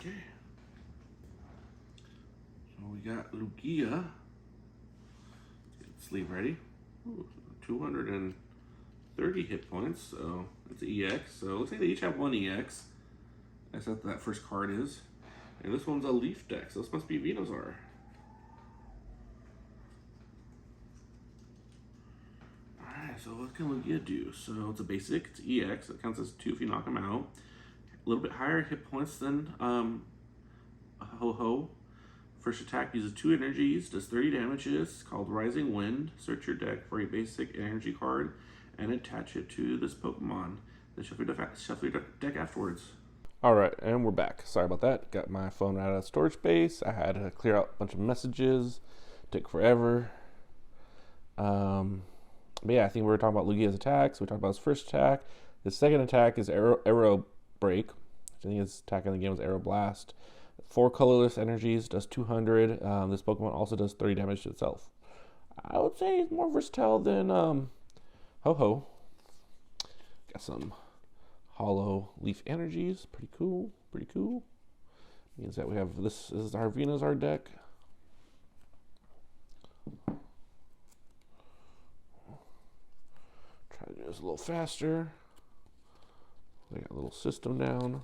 Okay. So we got Lugia. Get sleeve ready. Ooh, 230 hit points, so it's an EX. So it looks like they each have one EX. That's what that first card is. And this one's a Leaf deck, so this must be Venusaur. Alright, so what can Lugia do? So it's a basic, it's EX, it counts as 2 if you knock him out. A little bit higher hit points than Ho-Ho. First attack uses 2 energies, does 30 damages, called Rising Wind. Search your deck for a basic energy card and attach it to this Pokemon. Then shuffle your deck afterwards. Alright, and we're back. Sorry about that. Got my phone out of storage space. I had to clear out a bunch of messages. Took forever. But yeah, I think we were talking about Lugia's attacks. We talked about his first attack. His second attack is Arrow Break. I think his attack in the game was Arrow Blast. 4 colorless energies, does 200. This Pokemon also does 30 damage to itself. I would say he's more versatile than Ho-Ho. Got some hollow leaf energies. Pretty cool. Pretty cool. Means that we have this is our Venusaur deck. Try to do this a little faster. They got a little system down.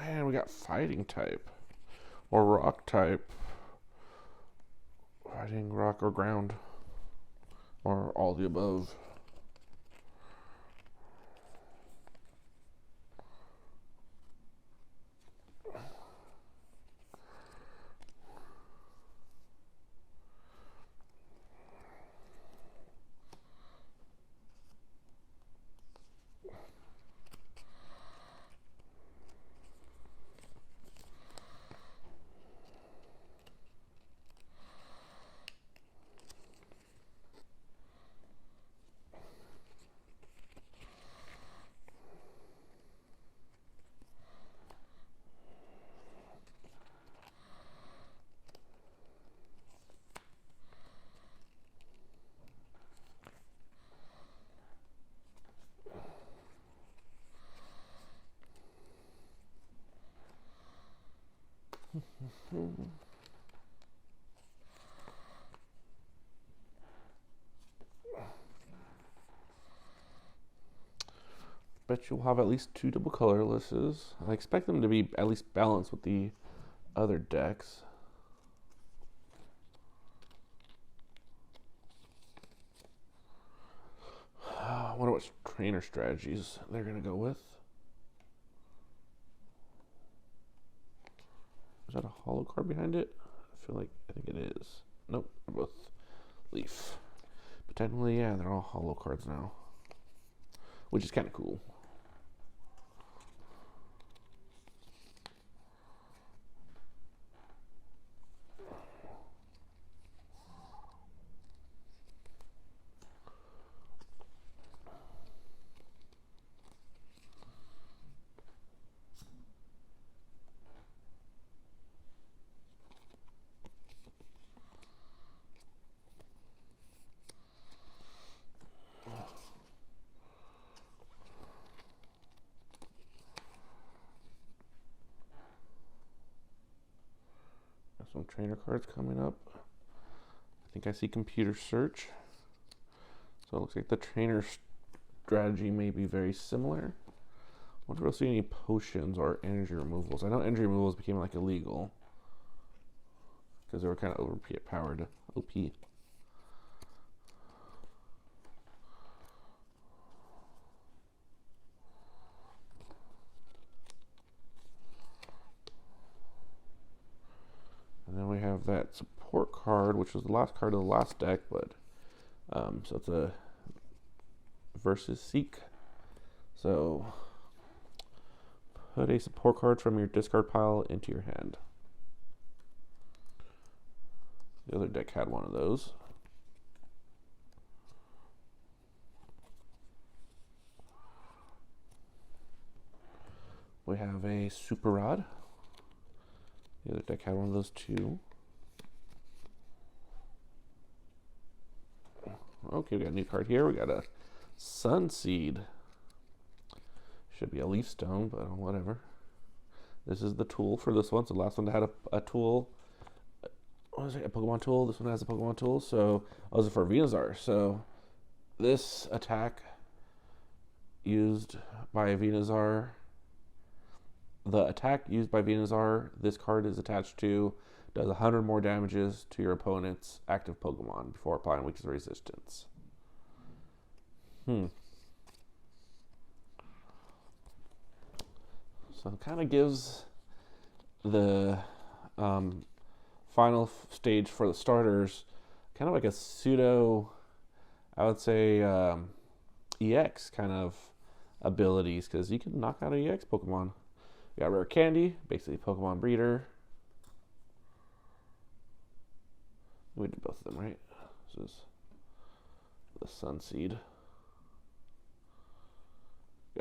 And we got fighting type or rock type. Fighting, rock, or ground, or all the above. Bet you'll have at least 2 double colorlesses. I expect them to be at least balanced with the other decks. I wonder what trainer strategies they're going to go with. Is that a hollow card behind it? I think it is. Nope, they're both leaf. But technically, yeah, they're all hollow cards now, which is kind of cool. Some trainer cards coming up. I think I see computer search. So it looks like the trainer strategy may be very similar. I wonder if we'll see any potions or energy removals. I know energy removals became like illegal because they were kind of overpowered. OP. have that support card, which was the last card of the last deck, but so it's a versus Seek. So put a support card from your discard pile into your hand. The other deck had one of those. We have a Super Rod. The other deck had one of those too. Okay, we got a new card here. We got a Sunseed. Should be a Leaf Stone, but whatever. This is the tool for this one. So the last one had a tool. What was it? A Pokemon tool. This one has a Pokemon tool. So I was for Venusaur. So this attack used by a Venusaur. The attack used by Venusaur, this card is attached to, does 100 more damages to your opponent's active Pokemon before applying weakness resistance. So it kind of gives the final stage for the starters kind of like a pseudo, I would say, EX kind of abilities, because you can knock out an EX Pokemon. We got Rare Candy, basically Pokemon Breeder. We did both of them, right? This is the Sunseed.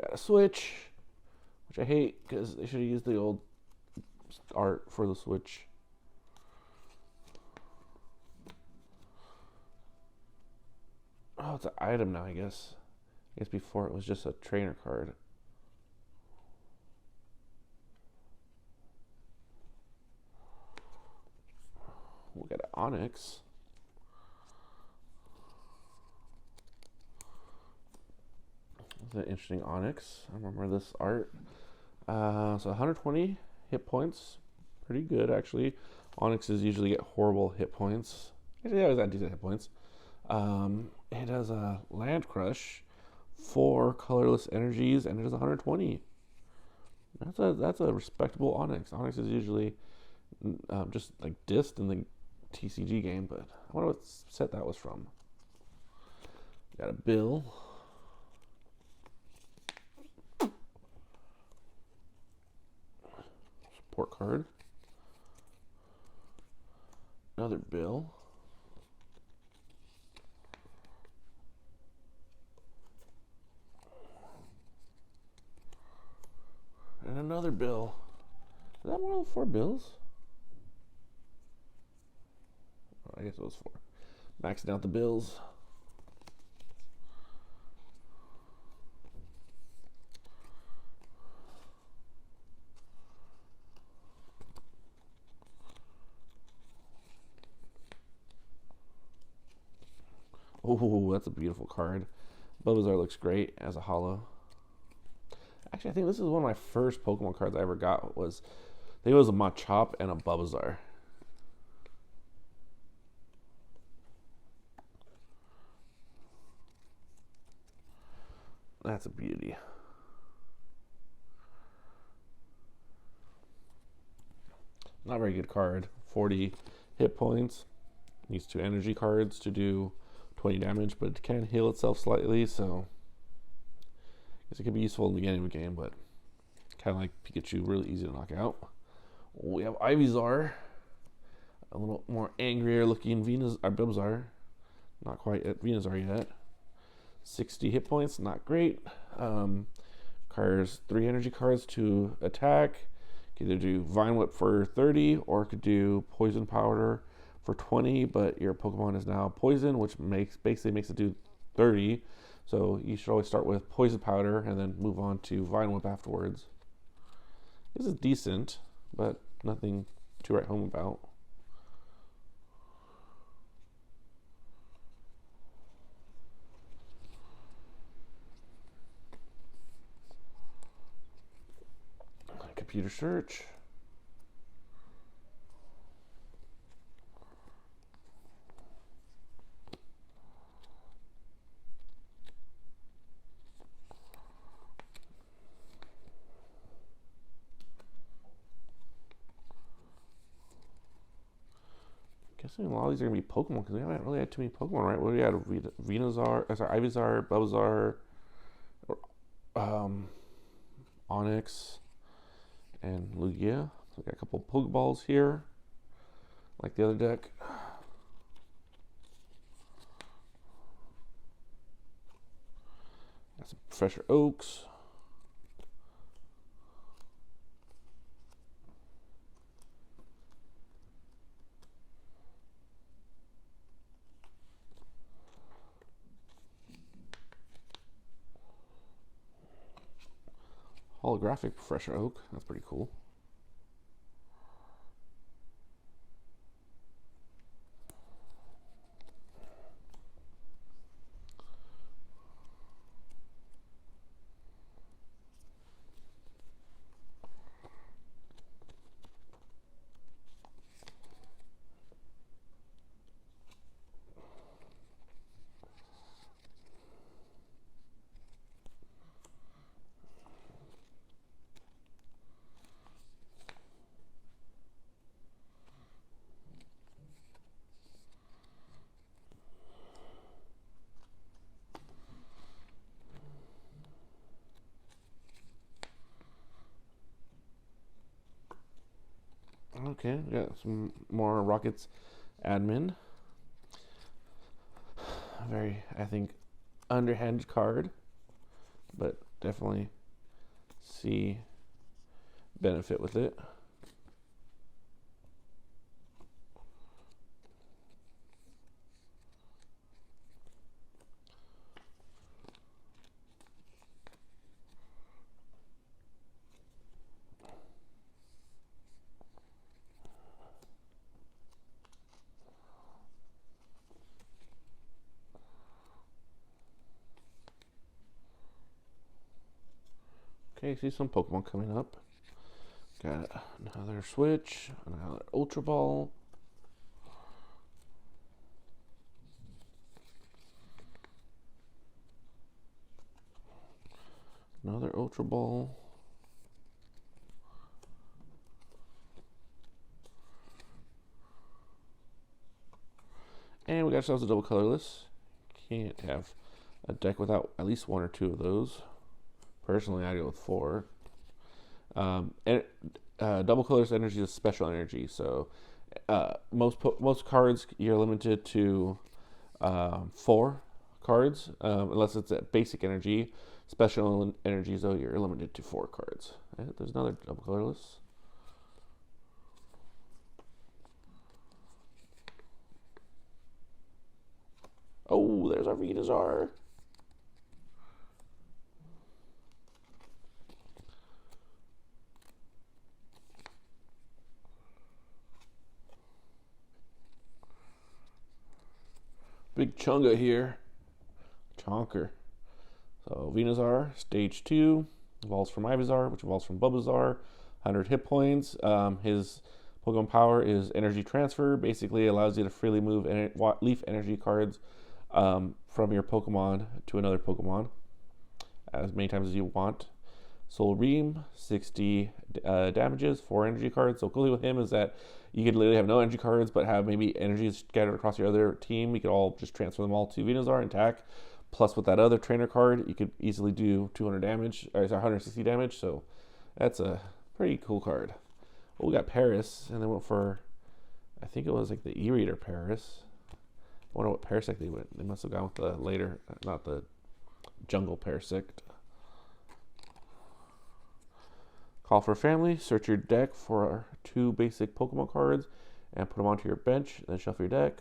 Got a Switch, which I hate because they should have used the old art for the Switch. Oh, it's an item now, I guess. I guess before it was just a trainer card. We got an Onyx. It's an interesting Onyx. I remember this art. So 120 hit points. Pretty good, actually. Onyxes usually get horrible hit points. Actually, they always got decent hit points. It has a Land Crush, 4 colorless energies, and it has 120. That's a respectable Onyx. Onyx is usually just like dissed in the TCG game, but I wonder what set that was from. Got a Bill. Support card. Another Bill. And another Bill. Is that one of the 4 bills? I guess it was 4. Maxing out the bills. Oh, that's a beautiful card. Bulbasaur looks great as a holo. Actually, I think this is one of my first Pokemon cards I ever got. I think it was a Machop and a Bulbasaur. That's a beauty. Not a very good card. 40 hit points. Needs 2 energy cards to do 20 damage, but it can heal itself slightly, so I guess it could be useful in the beginning of the game, but kind of like Pikachu, really easy to knock out. We have Ivysaur, a little more angrier looking Bulbasaur. Not quite at Venusaur yet. 60 hit points, not great. Requires 3 energy cards to attack. Could either do Vine Whip for 30 or could do Poison Powder for 20, but your Pokemon is now poison, which basically makes it do 30. So you should always start with Poison Powder and then move on to Vine Whip afterwards. This is decent, but nothing to write home about. Computer search. Guessing a lot of these are gonna be Pokemon because we haven't really had too many Pokemon, right? What do we had? Venusaur, sorry, Ivysaur, Bulbasaur, um, Onyx, and Lugia. So we got a couple Pokeballs here, like the other deck. Got some Professor Oaks. Holographic Professor Oak. That's pretty cool. Okay, we got some more Rockets admin. Very, I think, underhanded card, but definitely see benefit with it. Okay, see some Pokemon coming up. Got another Switch, another Ultra Ball. Another Ultra Ball. And we got ourselves a double colorless. Can't have a deck without at least one or two of those. Personally, I go with 4. Double colorless energy is special energy, so most cards you're limited to 4 cards, unless it's a basic energy. Special energies, though, you're limited to 4 cards. Right, there's another double colorless. Oh, there's our Venusaur. Big Chunga here. Chonker. So Venusaur, stage 2, evolves from Ivysaur, which evolves from Bulbasaur. 100 hit points. His Pokemon power is energy transfer. Basically allows you to freely move leaf energy cards from your Pokemon to another Pokemon as many times as you want. Soul Ream, 60 damages, 4 energy cards. So cool with him is that you could literally have no energy cards, but have maybe energies scattered across your other team. You could all just transfer them all to Venusaur and attack. Plus, with that other trainer card, you could easily do 200 damage, or sorry, 160 damage. So that's a pretty cool card. Well, we got Paris, and they went for, I think it was like the E-Reader Paris. I wonder what Parasect they went. They must have gone with the later, not the Jungle Parasect. Call for family. Search your deck for 2 basic Pokemon cards and put them onto your bench. Then shuffle your deck.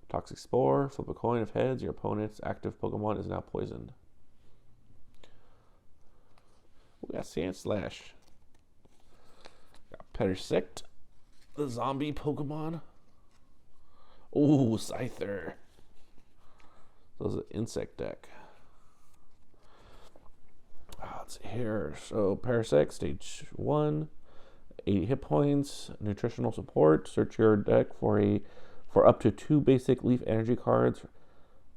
Toxic Spore. Flip a coin. If heads, your opponent's active Pokemon is now poisoned. We got Sandslash. Got Parasect, the zombie Pokemon. Ooh, Scyther. So it's an insect deck. Let's see here. So Parasect, stage 1, 80 hit points, nutritional support. Search your deck for up to 2 basic leaf energy cards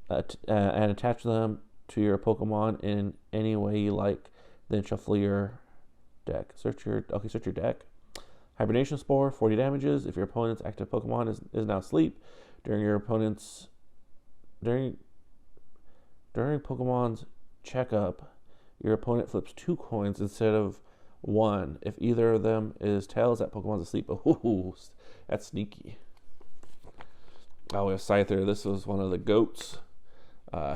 and attach them to your Pokemon in any way you like. Then shuffle your deck. Search your deck. Hibernation Spore, 40 damages. If your opponent's active Pokemon is now asleep during your opponent's during Pokemon's checkup, your opponent flips 2 coins instead of 1. If either of them is tails, that Pokemon's asleep. Ooh, that's sneaky. Oh, we have Scyther. This was one of the goats.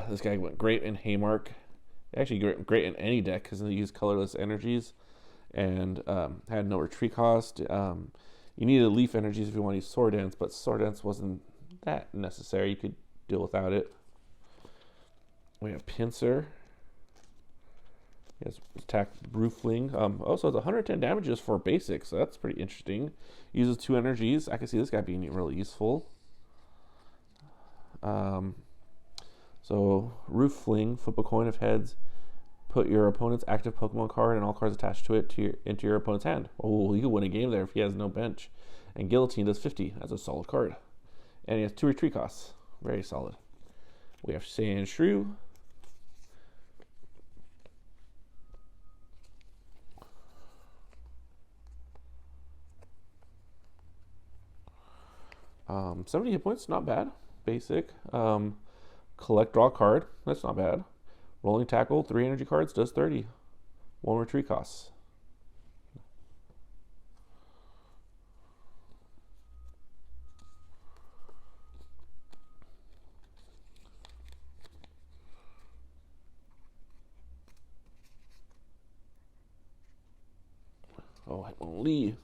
This guy went great in Haymark. Actually, great in any deck because he used colorless energies and had no retreat cost. You needed leaf energies if you want to use Sword Dance, but Sword Dance wasn't that necessary. You could deal without it. We have Pinsir. He has attack Roofling. Also, it's 110 damages for basic, so that's pretty interesting. Uses 2 energies. I can see this guy being really useful. So Roofling, flip a coin of heads. Put your opponent's active Pokemon card and all cards attached to it into your opponent's hand. Oh, you could win a game there if he has no bench. And Guillotine does 50. That's a solid card. And he has 2 retreat costs. Very solid. We have Sandshrew. Um, 70 hit points, not bad. Basic. Collect, draw card. That's not bad. Rolling Tackle, 3 energy cards, does 30. 1 retreat costs. Oh, Hitmonlee.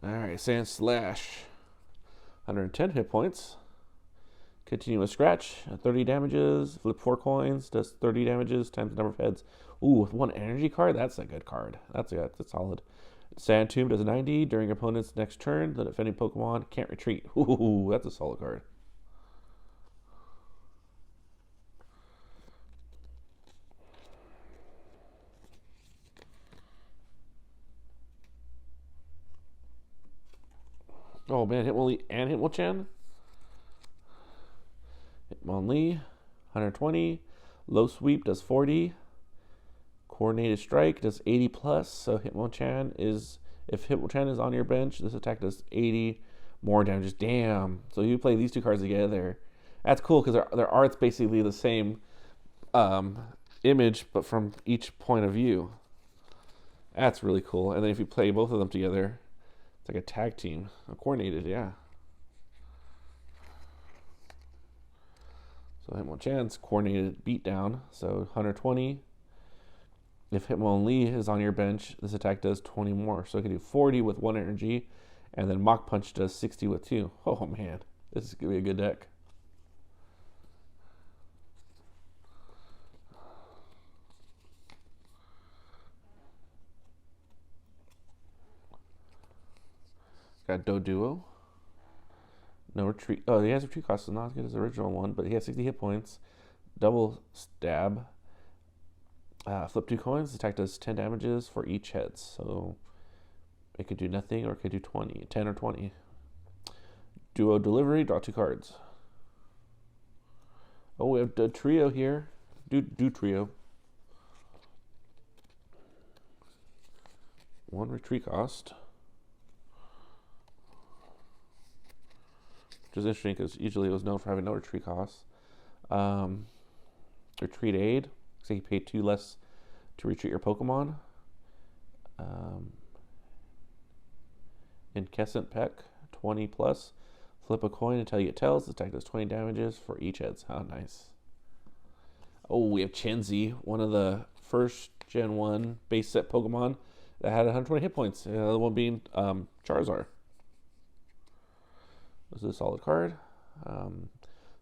Alright, Sand Slash. 110 hit points. Continue with Scratch. 30 damages. Flip 4 coins. Does 30 damages times the number of heads. Ooh, with 1 energy card? That's a good card. That's solid. Sand Tomb does 90 during your opponent's next turn. The defending Pokemon can't retreat. Ooh, that's a solid card. Oh man, Hitmonlee and Hitmonchan. Hitmonlee, 120. Low Sweep does 40. Coordinated Strike does 80 plus. So Hitmonchan is, if Hitmonchan is on your bench, this attack does 80 more damage. Damn. So you play these 2 cards together. That's cool because their art's basically the same image, but from each point of view. That's really cool. And then if you play both of them together, it's like a tag team. Coordinated, yeah. So Hitmonchan's coordinated beatdown. So 120. If Hitmonlee is on your bench, this attack does 20 more. So it can do 40 with 1 energy. And then Mach Punch does 60 with 2. Oh man, this is going to be a good deck. Got Doduo. No retreat. Oh, he has retreat cost, so not as good as the original one, but he has 60 hit points. Double stab. Flip 2 coins. Attack does 10 damages for each head. So it could do nothing or it could do 20. 10 or 20. Duo Delivery. Draw 2 cards. Oh, we have the trio here. Do trio. 1 retreat cost. Which is interesting because usually it was known for having no retreat costs. Retreat Aid. Looks like you pay 2 less to retreat your Pokemon. Incessant Peck, 20 plus. Flip a coin until you get tails. The attack does 20 damages for each head. How nice. Oh, we have Chenzi, one of the first Gen 1 base set Pokemon that had 120 hit points. The other one being Charizard. This is a solid card.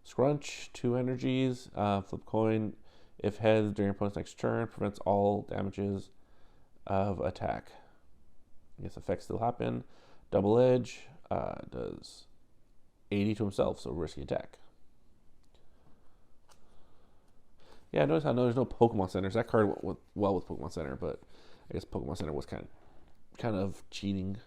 Scrunch, 2 energies. Flip coin. If heads during your opponent's next turn, prevents all damages of attack. I guess effects still happen. Double Edge does 80 to himself, so risky attack. Yeah, notice how there's no Pokemon Centers. That card went well with Pokemon Center, but I guess Pokemon Center was kind of cheating.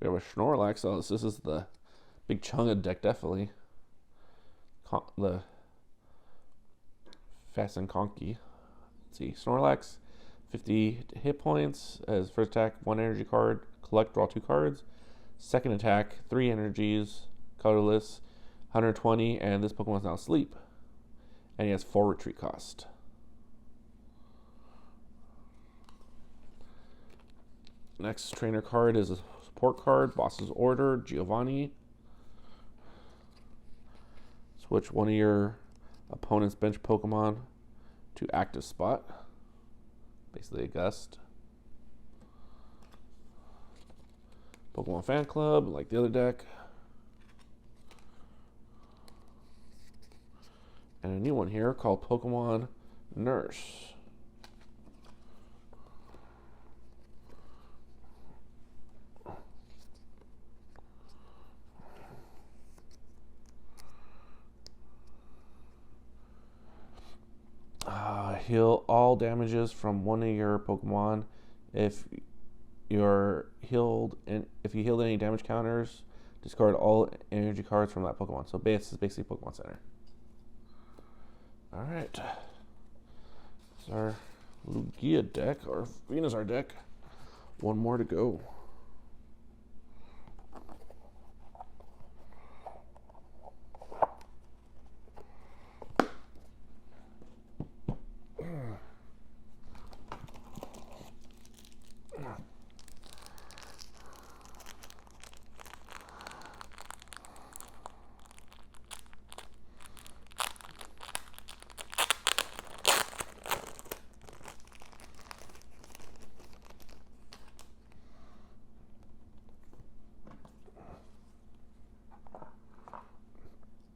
We have a Snorlax, so this is the big Chunga deck, definitely. The Fast and Conky. Let's see. Snorlax, 50 hit points. As first attack, 1 energy card. Collect, draw 2 cards. Second attack, 3 energies. Colorless, 120. And this Pokemon's now asleep. And he has 4 retreat cost. Next trainer card is a support card. Boss's Order, Giovanni. Switch one of your opponent's bench Pokemon to active spot. Basically a gust. Pokemon Fan Club, like the other deck. And a new one here called Pokemon Nurse. Heal all damages from one of your Pokemon. If you're healed, and if you healed any damage counters, discard all energy cards from that Pokemon. So this is basically Pokemon Center. All right, it's our Lugia deck, or Venusaur deck. One more to go.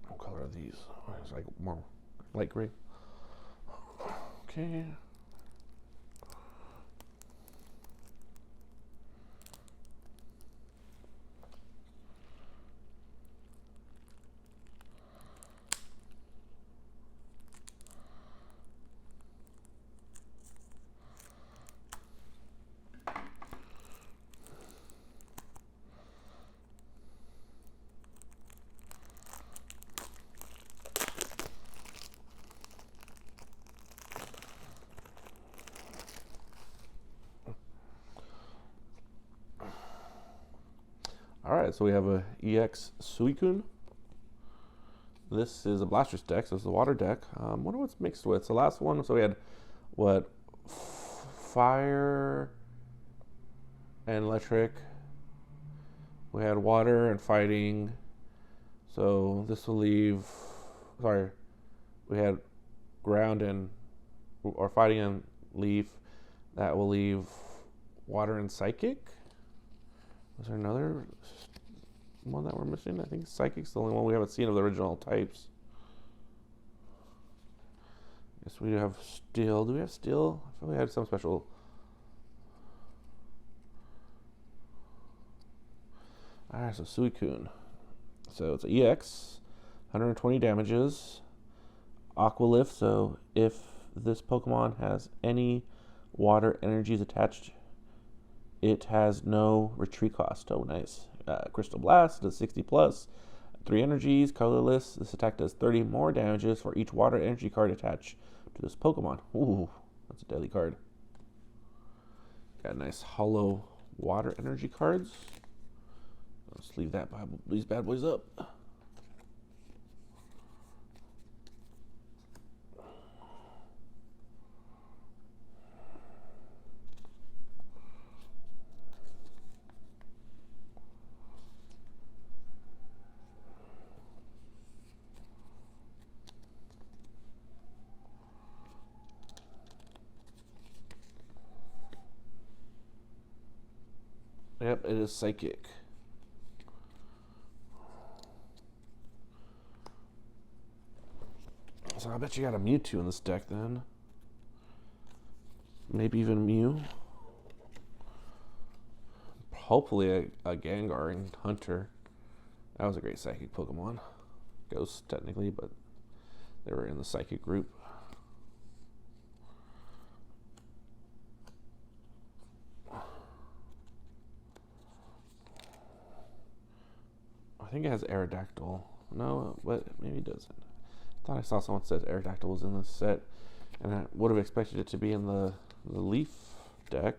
What color are these? It's like more light gray. Okay. Alright, so we have a EX Suicune. This is a Blastoise deck, so it's a water deck. Wonder what it's mixed with. So last one, so we had what? Fire and electric. We had water and fighting. So this will leave, sorry, we had ground and, or fighting and leaf. That will leave water and psychic. Was there another one that we're missing? I think Psychic's the only one we haven't seen of the original types. Guess we have Steel. Do we have Steel? I thought we had some special. Alright, so Suicune. So it's an EX, 120 damages. Aqua Lift, so if this Pokemon has any water energies attached, it has no retreat cost. Oh, nice. Crystal Blast does 60 plus. 3 energies, colorless. This attack does 30 more damages for each water energy card attached to this Pokemon. Ooh, that's a deadly card. Got nice hollow water energy cards. Let's leave these bad boys up. Yep, it is Psychic. So I bet you got a Mewtwo in this deck then. Maybe even Mew. Hopefully a Gengar and Hunter. That was a great Psychic Pokemon. Ghost technically, but they were in the Psychic group. I think it has Aerodactyl. No, but maybe it doesn't. thought I saw someone said Aerodactyl was in this set, and I would have expected it to be in the Leaf deck.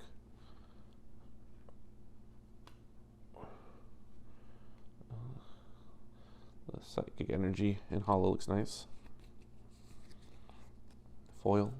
The Psychic Energy in Hollow looks nice. Foil.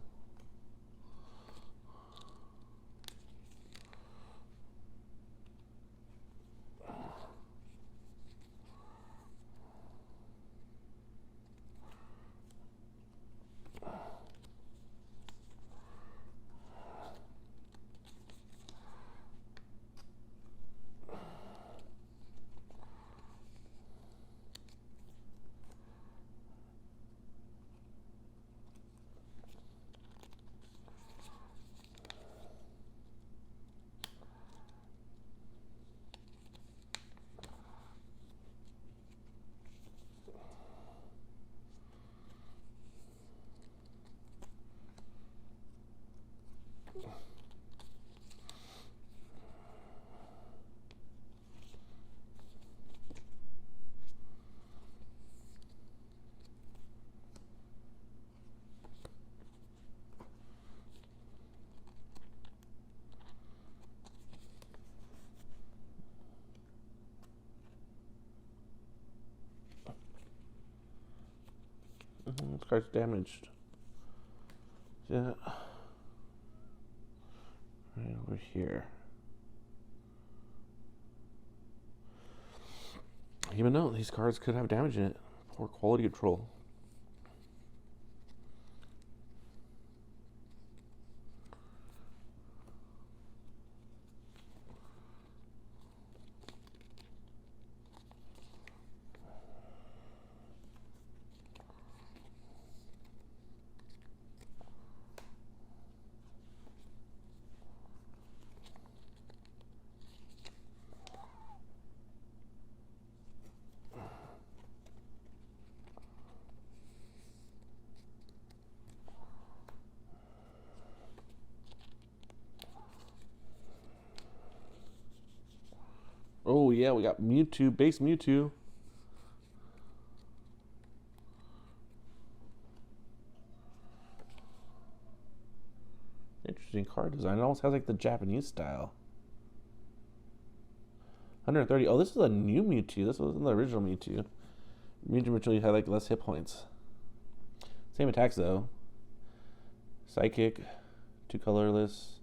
This card's damaged. Yeah. Right over here. Even though these cards could have damage in it. Poor quality control. Oh yeah, we got Mewtwo, base Mewtwo. Interesting card design. It almost has like the Japanese style. 130. Oh, this is a new Mewtwo. This wasn't the original Mewtwo. Mewtwo originally had like less hit points. Same attacks though. Psychic, 2 colorless.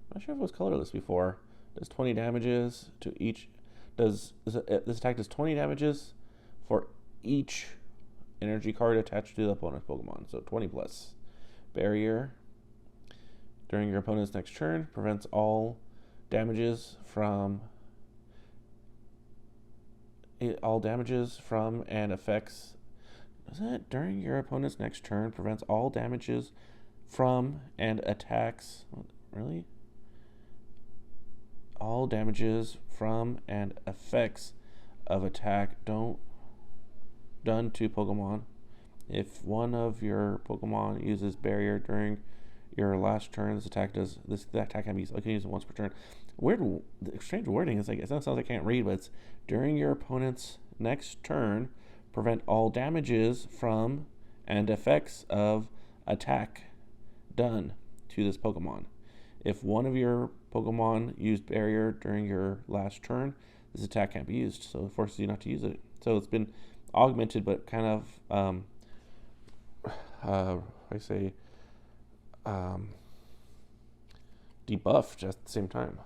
I'm not sure if it was colorless before. Does 20 damages to each. This attack does 20 damages for each energy card attached to the opponent's Pokemon. So 20 plus. Barrier. During your opponent's next turn, prevents all damages from and effects. Is it during your opponent's next turn prevents all damages from and attacks? Really? All damages from and effects of attack done to Pokemon. If one of your Pokemon uses barrier during your last turn, that attack can be used. I can use it once per turn. Weird, strange wording. It's like it sounds like I can't read, but it's during your opponent's next turn, prevent all damages from and effects of attack done to this Pokemon. If one of your Pokemon used barrier during your last turn, this attack can't be used, so it forces you not to use it. So it's been augmented, but kind of, debuffed at the same time.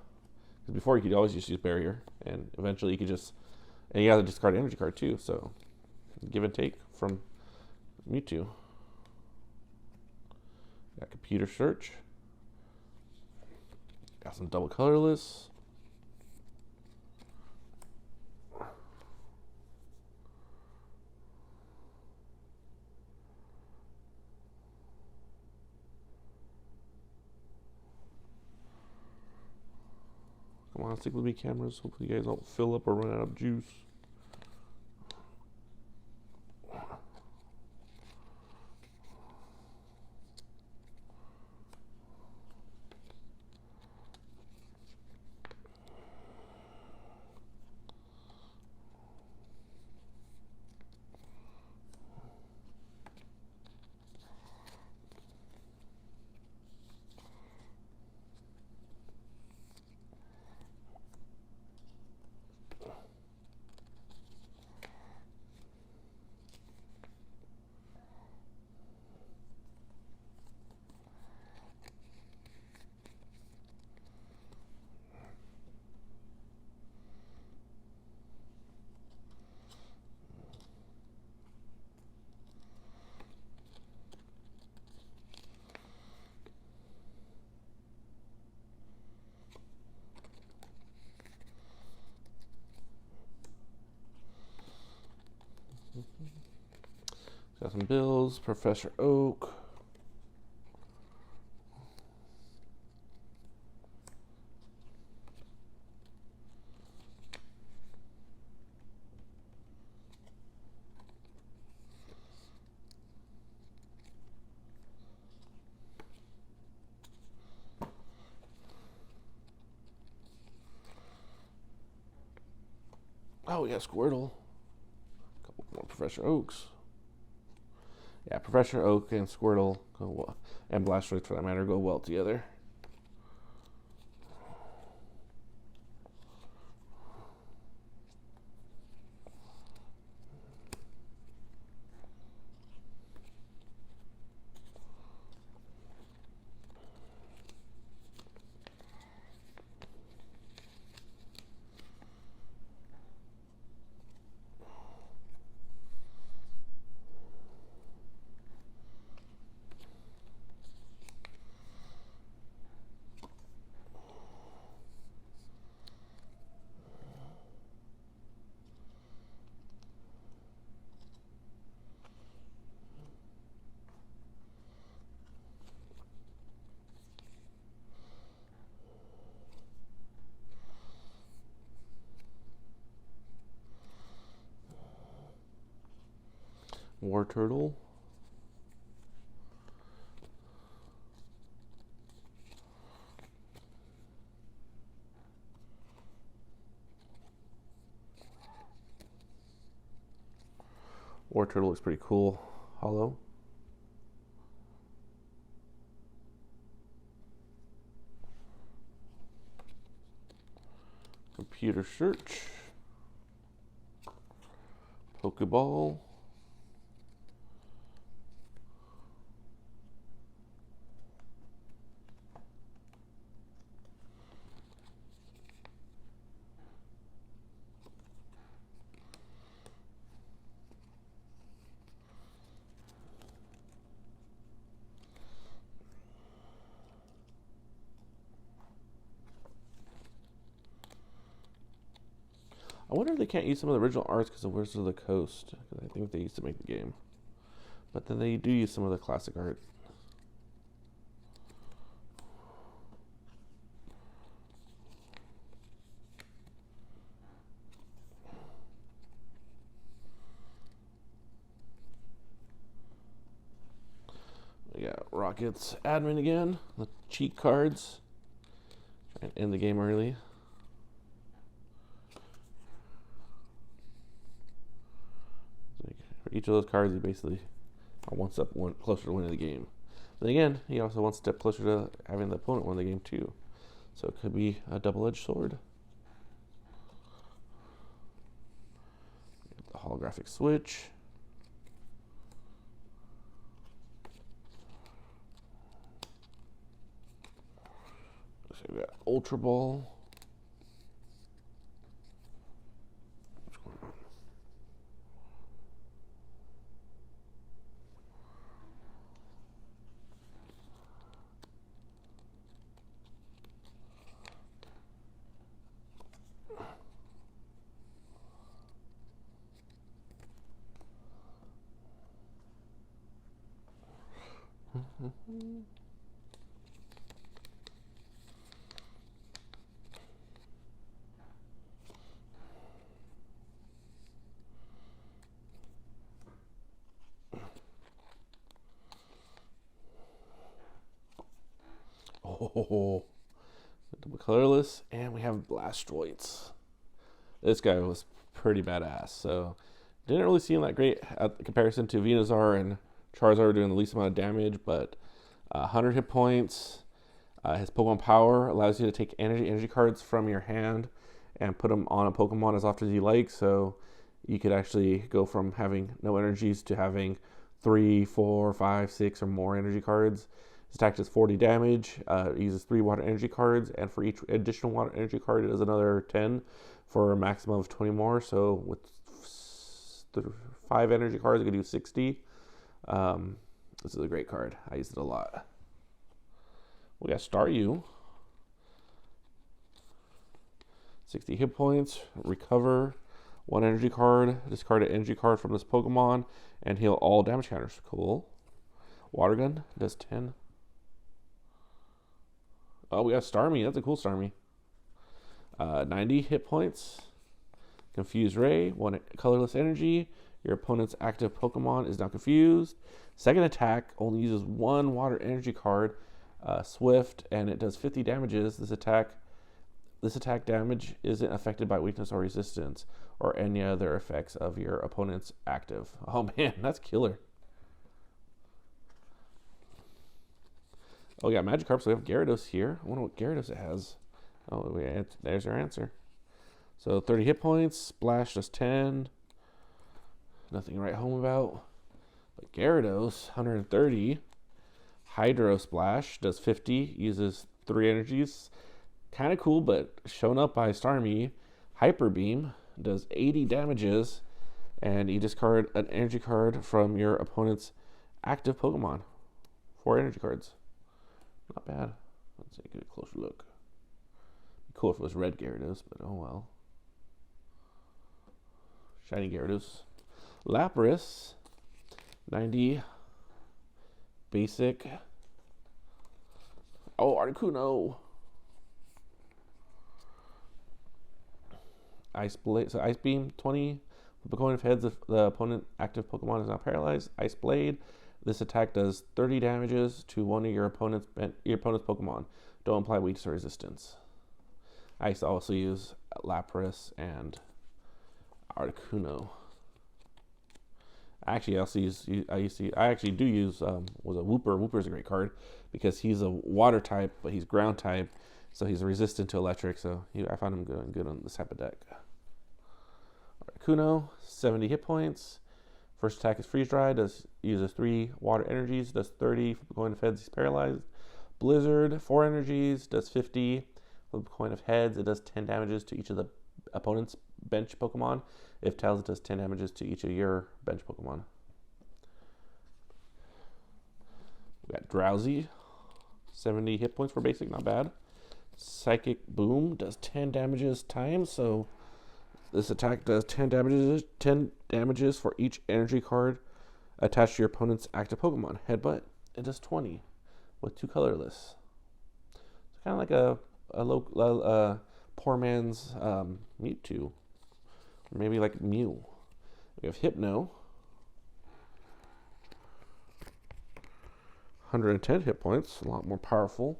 Because before you could always just use barrier, and eventually you could and you have to discard energy card too. So give and take from Mewtwo. Got computer search. Got some double colorless. Come on, stick with me, cameras. Hopefully you guys don't fill up or run out of juice. Got some bills. Professor Oak. Oh, yeah, Squirtle. A couple more Professor Oaks. Yeah, Professor Oak and Squirtle go well, and Blastoise for that matter go well together. War Turtle. War Turtle looks pretty cool. Hollow. Computer search. Pokeball. I wonder if they can't use some of the original arts because of Wizards of the Coast. I think they used to make the game. But then they do use some of the classic art. We got Rockets admin again. The cheat cards. Trying to end the game early. For each of those cards, he basically one step closer to winning the game. Then again, he also one step closer to having the opponent win the game too. So it could be a double-edged sword. The holographic switch. So we got Ultra Ball. Oh, double colorless, and we have Blastoise. This guy was pretty badass. So didn't really seem that great at comparison to Venusaur and Charizard doing the least amount of damage, but 100 hit points. His Pokemon Power allows you to take energy cards from your hand and put them on a Pokemon as often as you like. So you could actually go from having no energies to having 3, 4, 5, 6, or more energy cards. His attack does 40 damage. It uses 3 water energy cards, and for each additional water energy card, it does another 10 for a maximum of 20 more. So with 5 energy cards, you could do 60. This is a great card. I used it a lot. We got Staryu. 60 hit points, recover, 1 energy card, discard an energy card from this Pokemon, and heal all damage counters. Cool. Water Gun does 10. Oh, we got Starmie. That's a cool Starmie. 90 hit points. Confused Ray, 1 colorless energy. Your opponent's active Pokemon is now confused. Second attack only uses 1 water energy card, Swift, and it does 50 damages. This attack damage isn't affected by weakness or resistance or any other effects of your opponent's active. Oh man, that's killer. Oh, we got Magikarp, so we have Gyarados here. I wonder what Gyarados it has. Oh, there's our answer. So 30 hit points, Splash does 10. Nothing to write home about. But Gyarados, 130. Hydro Splash does 50, uses 3 energies. Kind of cool, but shown up by Starmie. Hyper Beam does 80 damages, and you discard an energy card from your opponent's active Pokemon. 4 energy cards. Not bad. Let's take a closer look. Be cool if it was red Gyarados, but oh well. Shiny Gyarados. Lapras, 90. Basic. Oh, Articuno. Ice Blade. So Ice Beam, 20. Flip a coin if heads if the opponent active Pokemon is now paralyzed. Ice Blade. This attack does 30 damages to one of your opponent's Pokemon. Don't apply weakness or resistance. I used to also use Lapras and Articuno. Actually, I actually do use was a Wooper. Wooper is a great card because he's a water type, but he's ground type, so he's resistant to electric. So I found him good on this type of deck. Articuno, 70 hit points. First attack is freeze dry. Uses 3 water energies. Does 30. Flip a coin of heads. He's paralyzed. Blizzard, 4 energies. Does 50. Flip a coin of heads. It does 10 damages to each of the opponent's bench Pokemon. If tails, it does 10 damages to each of your bench Pokemon. We got Drowsy, 70 hit points for basic, not bad. Psychic Boom does 10 damages times, so this attack does 10 damages for each energy card attached to your opponent's active Pokemon. Headbutt, it does 20 with 2 colorless. It's kind of like a poor man's Mewtwo. Or maybe like Mew. We have Hypno. 110 hit points, a lot more powerful.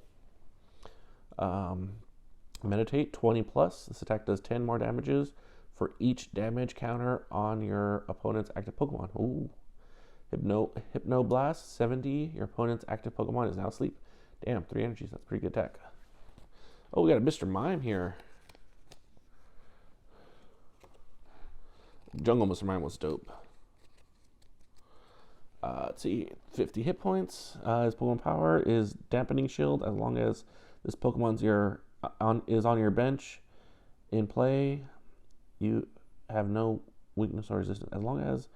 Meditate, 20 plus. This attack does 10 more damages for each damage counter on your opponent's active Pokemon. Ooh. Hypnoblast, 70. Your opponent's active Pokemon is now asleep. Damn, 3 energies. That's a pretty good deck. Oh, we got a Mr. Mime here. Jungle Mr. Mime was dope. Let's see, 50 hit points. His Pokemon power is Dampening Shield as long as this Pokemon's is on your bench in play. You have no weakness or resistance. As long as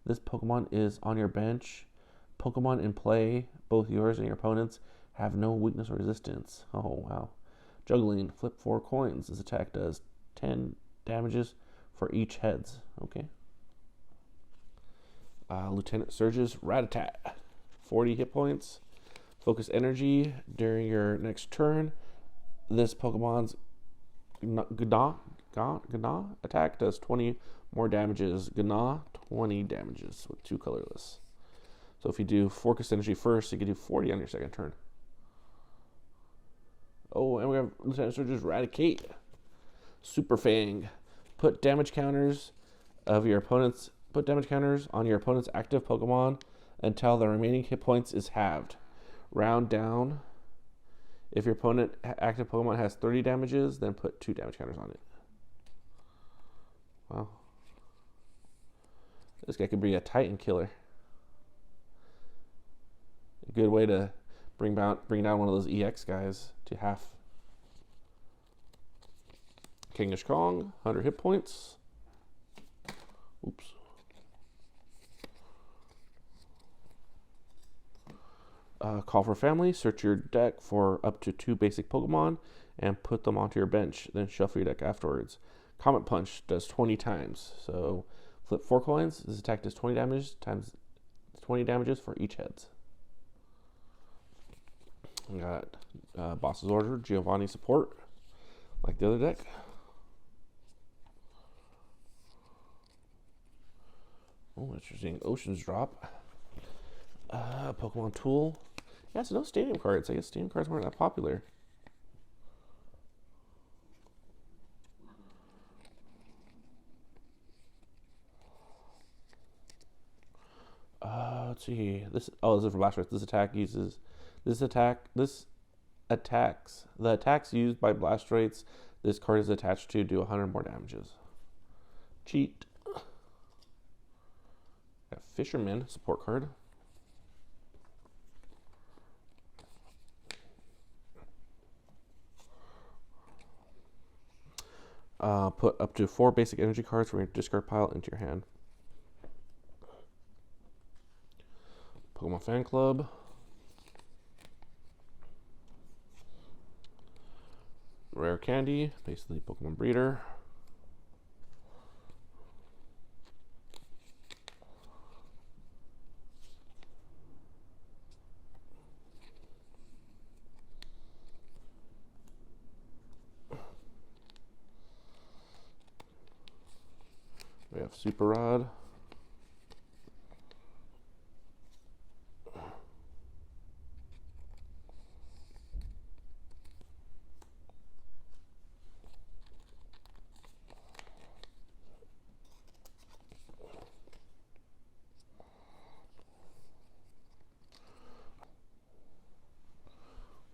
this Pokemon is on your bench, Pokemon in play, both yours and your opponent's, have no weakness or resistance. Oh, wow. Juggling, flip 4 coins. This attack does 10 damages for each heads. Okay. Lieutenant Surge's Rattata, 40 hit points. Focus energy during your next turn. This Pokemon's Gna attack does 20 more damages. Gna, 20 damages with 2 colorless. So if you do Focus energy first, you can do 40 on your second turn. Oh, and we have Lieutenant Surge's Raticate. Super Fang. Put damage counters on your opponent's active Pokemon until the remaining hit points is halved. Round down. If your opponent active Pokemon has 30 damages, then put 2 damage counters on it. Wow. This guy could be a Titan killer. A good way to bring down one of those EX guys to half. Kingish Kong, 100 hit points. Oops. Call for family. Search your deck for up to 2 basic Pokemon and put them onto your bench. Then shuffle your deck afterwards. Comet Punch does 20 times. So flip 4 coins. This attack does 20 damage times 20 damages for each heads. We got Boss's Order, Giovanni support, like the other deck. Oh, interesting. Ocean's Drop. Pokemon Tool. Yeah, so no stadium cards. I guess stadium cards weren't that popular. Let's see. This is for Blastoise. The attacks used by Blastoise this card is attached to do 100 more damages. Cheat. Got Fisherman support card. Put up to 4 basic energy cards from your discard pile into your hand. Pokemon Fan Club. Rare Candy, basically Pokemon Breeder. We have Super Rod.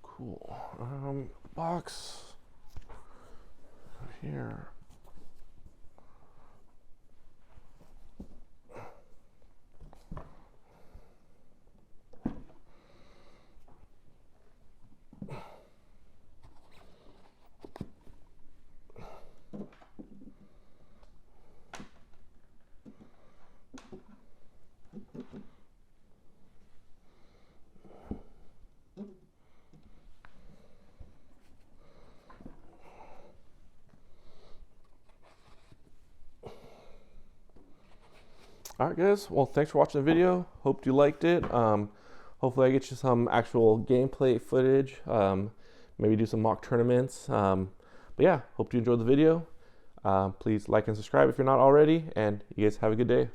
Cool. Box here. Alright guys, well thanks for watching the video. Hope you liked it. Hopefully I get you some actual gameplay footage. Maybe do some mock tournaments. But yeah, hope you enjoyed the video. Please like and subscribe if you're not already, and you guys have a good day.